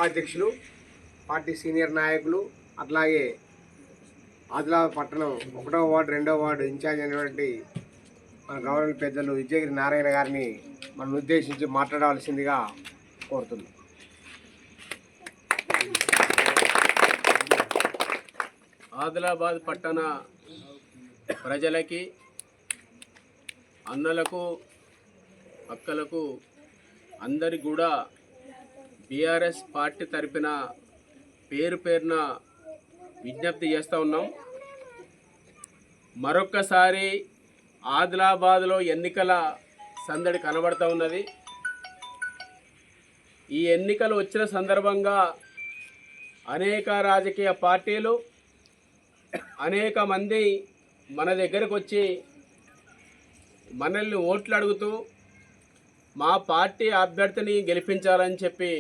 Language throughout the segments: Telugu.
అధ్యక్షులు, పార్టీ సీనియర్ నాయకులు, అట్లాగే ఆదిలాబాద్ పట్టణం 1వ వార్డు 2వ వార్డు ఇన్ఛార్జ్ అయినటువంటి మన గవర్నర్ పెద్దలు విజయగిరి నారాయణ గారిని మనం ఉద్దేశించి మాట్లాడవలసిందిగా కోరుతున్నాం. ఆదిలాబాద్ పట్టణ ప్రజలకి, అన్నలకు, అక్కలకు అందరికి కూడా బీఆర్ఎస్ పార్టీ తరపున పేరున విజ్ఞప్తి చేస్తూ ఉన్నాం. మరొక్కసారి ఆదిలాబాద్లో ఎన్నికల సందడి కనబడుతూ ఉన్నది. ఈ ఎన్నికలు వచ్చిన సందర్భంగా అనేక రాజకీయ పార్టీలు, అనేక మంది మన దగ్గరకు వచ్చి మనల్ని ఓట్లు అడుగుతూ మా పార్టీ అభ్యర్థిని గెలిపించాలని చెప్పి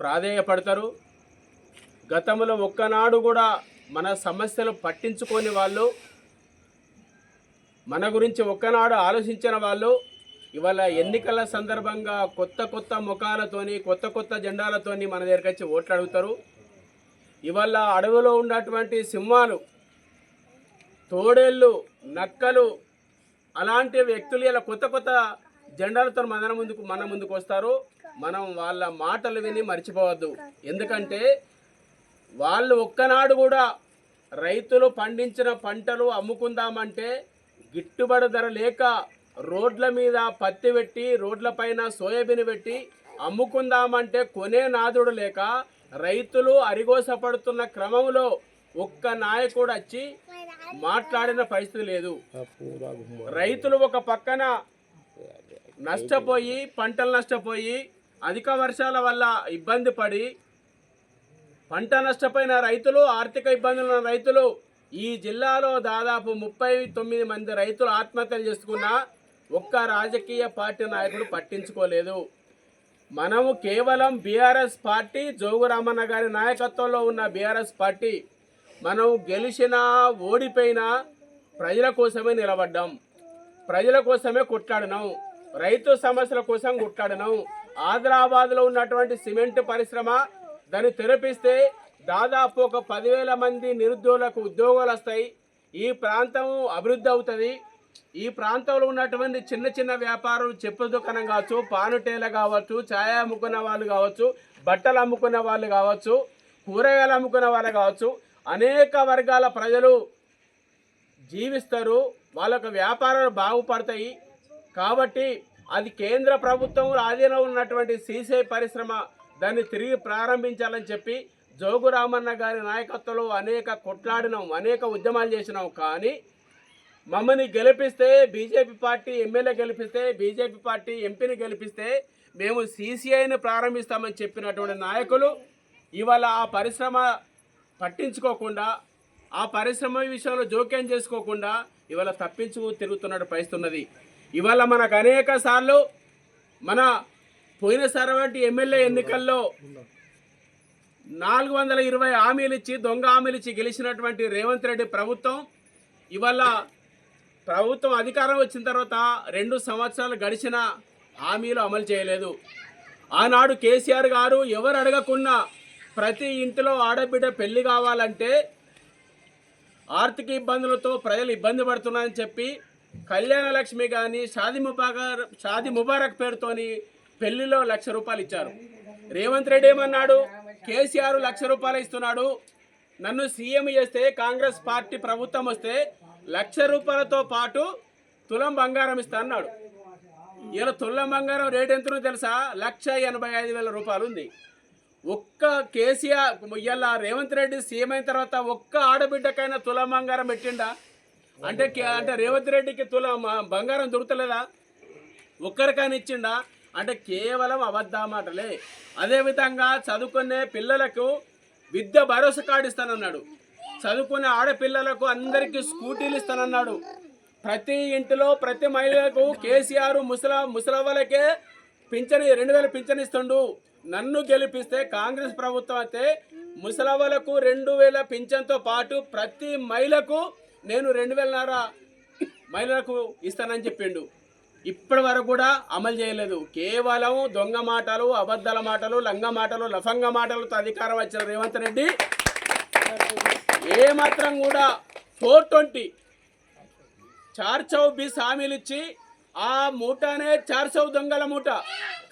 ప్రాధేయపడతారు. గతంలో ఒక్కనాడు కూడా మన సమస్యలు పట్టించుకోని వాళ్ళు, మన గురించి ఒక్కనాడు ఆలోచించిన వాళ్ళు ఇవాళ ఎన్నికల సందర్భంగా కొత్త ముఖాలతోని, కొత్త జెండాలతోని మన దగ్గరికి వచ్చి ఓట్లు అడుగుతారు. ఇవాళ అడవిలో ఉన్నటువంటి సింహాలు, తోడేళ్ళు, నక్కలు అలాంటి వ్యక్తులు ఇలా కొత్త జెండాలతో మన ముందుకు వస్తారు. మనం వాళ్ళ మాటలు విని మర్చిపోవద్దు. ఎందుకంటే వాళ్ళు ఒక్కనాడు కూడా రైతులు పండించిన పంటలు అమ్ముకుందామంటే గిట్టుబాటు ధర లేక రోడ్ల మీద పత్తి పెట్టి, రోడ్లపైన సోయాబీన్ పెట్టి అమ్ముకుందామంటే కొనే నాదుడు లేక రైతులు అరిగోసపడుతున్న క్రమంలో ఒక్క నాయకుడు వచ్చి మాట్లాడిన పరిస్థితి లేదు. రైతులు ఒక పక్కన నష్టపోయి, పంటలు నష్టపోయి, అధిక వర్షాల వల్ల ఇబ్బంది పడి పంట నష్టపోయిన రైతులు, ఆర్థిక ఇబ్బందులు ఉన్న రైతులు, ఈ జిల్లాలో దాదాపు 39 మంది రైతులు ఆత్మహత్యలు చేసుకున్న ఒక్క రాజకీయ పార్టీ నాయకుడు పట్టించుకోలేదు. మనము కేవలం బీఆర్ఎస్ పార్టీ, జోగురామన్న గారి నాయకత్వంలో ఉన్న బీఆర్ఎస్ పార్టీ, మనం గెలిచినా ఓడిపోయినా ప్రజల కోసమే నిలబడ్డాం, ప్రజల కోసమే కొట్లాడినాం, రైతు సమస్యల కోసం కొట్లాడినాం. ఆదిలాబాద్లో ఉన్నటువంటి సిమెంట్ పరిశ్రమ దాన్ని తెరపిస్తే దాదాపు ఒక 10,000 మంది నిరుద్యోగులకు ఉద్యోగాలు వస్తాయి. ఈ ప్రాంతం అభివృద్ధి అవుతుంది. ఈ ప్రాంతంలో ఉన్నటువంటి చిన్న వ్యాపారులు, చెప్పుల దుకాణం కావచ్చు, పానుటేల కావచ్చు, ఛాయ అమ్ముకున్న వాళ్ళు కావచ్చు, బట్టలు అమ్ముకున్న వాళ్ళు కావచ్చు, కూరగాయలు అమ్ముకున్న వాళ్ళు కావచ్చు, అనేక వర్గాల ప్రజలు జీవిస్తారు. వాళ్ళకు వ్యాపారాలు బాగుపడతాయి. కాబట్టి అది కేంద్ర ప్రభుత్వం ఆధీనంలో ఉన్నటువంటి సీసీ పరిశ్రమ దాన్ని తిరిగి ప్రారంభించాలని చెప్పి జోగురామన్న గారి నాయకత్వంలో అనేక కొట్లాడినాం, అనేక ఉద్యమాలు చేసినాం. కానీ మమ్మల్ని గెలిపిస్తే, బీజేపీ పార్టీ ఎమ్మెల్యే గెలిపిస్తే, బీజేపీ పార్టీ ఎంపీని గెలిపిస్తే మేము సీసీఐని ప్రారంభిస్తామని చెప్పినటువంటి నాయకులు ఇవాళ ఆ పరిశ్రమ పట్టించుకోకుండా, ఆ పరిశ్రమ విషయంలో జోక్యం చేసుకోకుండా ఇవాళ తిరుగుతున్నట్టు పరిస్థితున్నది. ఇవాళ మనకు అనేక సార్లు మన పోయినసారి వంటి ఎమ్మెల్యే ఎన్నికల్లో 420 హామీలు ఇచ్చి, దొంగ హామీలు ఇచ్చి గెలిచినటువంటి రేవంత్ రెడ్డి ప్రభుత్వం ఇవాళ ప్రభుత్వం అధికారం వచ్చిన తర్వాత 2 సంవత్సరాలు గడిచిన హామీలు అమలు చేయలేదు. ఆనాడు కేసీఆర్ గారు ఎవరు అడగకున్నా ప్రతి ఇంటిలో ఆడబిడ్డ పెళ్లి కావాలంటే ఆర్థిక ఇబ్బందులతో ప్రజలు ఇబ్బంది పడుతున్నారని చెప్పి కళ్యాణ లక్ష్మి కానీ, షాదీ ముబారక్ పేరుతోని పెళ్లిలో ₹1,00,000 ఇచ్చారు. రేవంత్ రెడ్డి ఏమన్నాడు? కేసీఆర్ ₹1,00,000 ఇస్తున్నాడు, నన్ను సీఎం చేస్తే, కాంగ్రెస్ పార్టీ ప్రభుత్వం వస్తే ₹1,00,000తో పాటు తులం బంగారం ఇస్తా అన్నాడు. ఇలా తులం బంగారం రేట్ ఎంతనో తెలుసా? ₹1,85,000 ఉంది. ఒక్క కేసీఆర్ ఇలా రేవంత్ రెడ్డి సీఎం అయిన తర్వాత ఒక్క ఆడబిడ్డకైనా తులం బంగారం పెట్టిండా? అంటే రేవంత్ రెడ్డికి తులం బంగారం దొరుకుతలేదా? ఒక్కరికైనా ఇచ్చిండా? అంటే కేవలం అబద్ధమాటలే. అదేవిధంగా చదువుకునే పిల్లలకు విద్య భరోసా కార్డు ఇస్తానన్నాడు. చదువుకునే ఆడపిల్లలకు అందరికీ స్కూటీలు ఇస్తానన్నాడు. ప్రతి ఇంటిలో ప్రతి మహిళలకు కేసీఆర్ ముసలవ్వలకే పింఛని 2,000 పింఛన్ ఇస్తుండు. నన్ను గెలిపిస్తే, కాంగ్రెస్ ప్రభుత్వం అయితే ముసలవ్వలకు 2,000 పింఛన్తో పాటు ప్రతి మహిళకు నేను 2,500 మహిళలకు ఇస్తానని చెప్పిండు. ఇప్పటి వరకు కూడా అమలు చేయలేదు. కేవలం దొంగ మాటలు, అబద్ధాల మాటలు, లంగ మాటలు, లఫంగ మాటలతో అధికారం వచ్చిన రేవంత్ రెడ్డి ఏమాత్రం కూడా 420 420 హామీలు ఇచ్చి ఆ మూటనే 400 దొంగల మూట.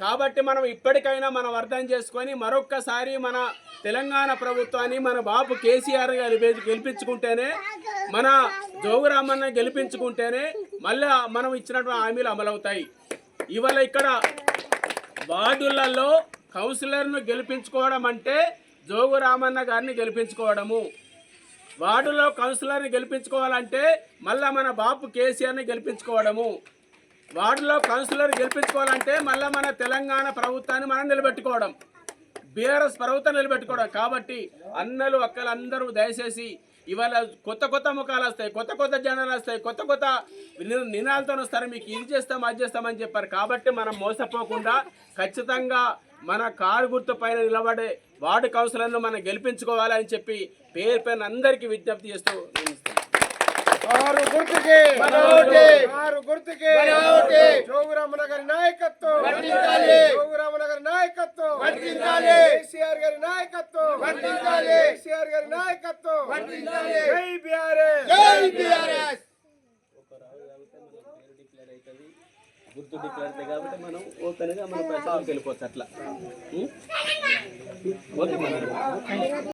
కాబట్టి మనం ఇప్పటికైనా మనం అర్థం చేసుకొని మరొక్కసారి మన తెలంగాణ ప్రభుత్వాన్ని మన బాబు కేసీఆర్ గారు గెలిపించుకుంటేనే, మన జోగురామన్న గెలిపించుకుంటేనే మళ్ళీ మనం ఇచ్చినటువంటి హామీలు అమలవుతాయి. ఇవాళ ఇక్కడ వార్డులలో కౌన్సిలర్ను గెలిపించుకోవడం అంటే జోగురామన్న గారిని గెలిపించుకోవడము. వార్డులో కౌన్సిలర్ని గెలిపించుకోవాలంటే మళ్ళీ మన బాపు కేసీఆర్ని గెలిపించుకోవడము. వార్డులో కౌన్సిలర్ గెలిపించుకోవాలంటే మళ్ళీ మన తెలంగాణ ప్రభుత్వాన్ని మనం నిలబెట్టుకోవడం, బీఆర్ఎస్ ప్రభుత్వం నిలబెట్టుకోవడం. కాబట్టి అన్నలు అక్కలు అందరూ దయచేసి ఇవాళ కొత్త కొత్త ముఖాలు వస్తాయి, కొత్త కొత్త జనాలు వస్తాయి, కొత్త కొత్త నినాలతో వస్తారు, మీకు ఇది చేస్తాం అది చేస్తామని చెప్పారు. కాబట్టి మనం మోసపోకుండా ఖచ్చితంగా మన కారు గుర్తు పైన నిలబడే వార్డు కౌన్సిలర్ను మనం గెలిపించుకోవాలని చెప్పి పేరు పైన అందరికీ విజ్ఞప్తి చేస్తూ కారు గుర్తుకే జోగురామన్న గారి నాయకత్వం, జోగురామన్న గారి నాయకత్వం, కేసీఆర్ గారి నాయకత్వం, కేసీఆర్ గారి నాయకత్వం. జై బీఆర్ఎస్. గుర్తు డిక్లేర్ అవుతుంది కాబట్టి మనం ఓపెన్గా మన ప్రచారం వెళ్ళిపోవచ్చు అట్లా. ఓకే.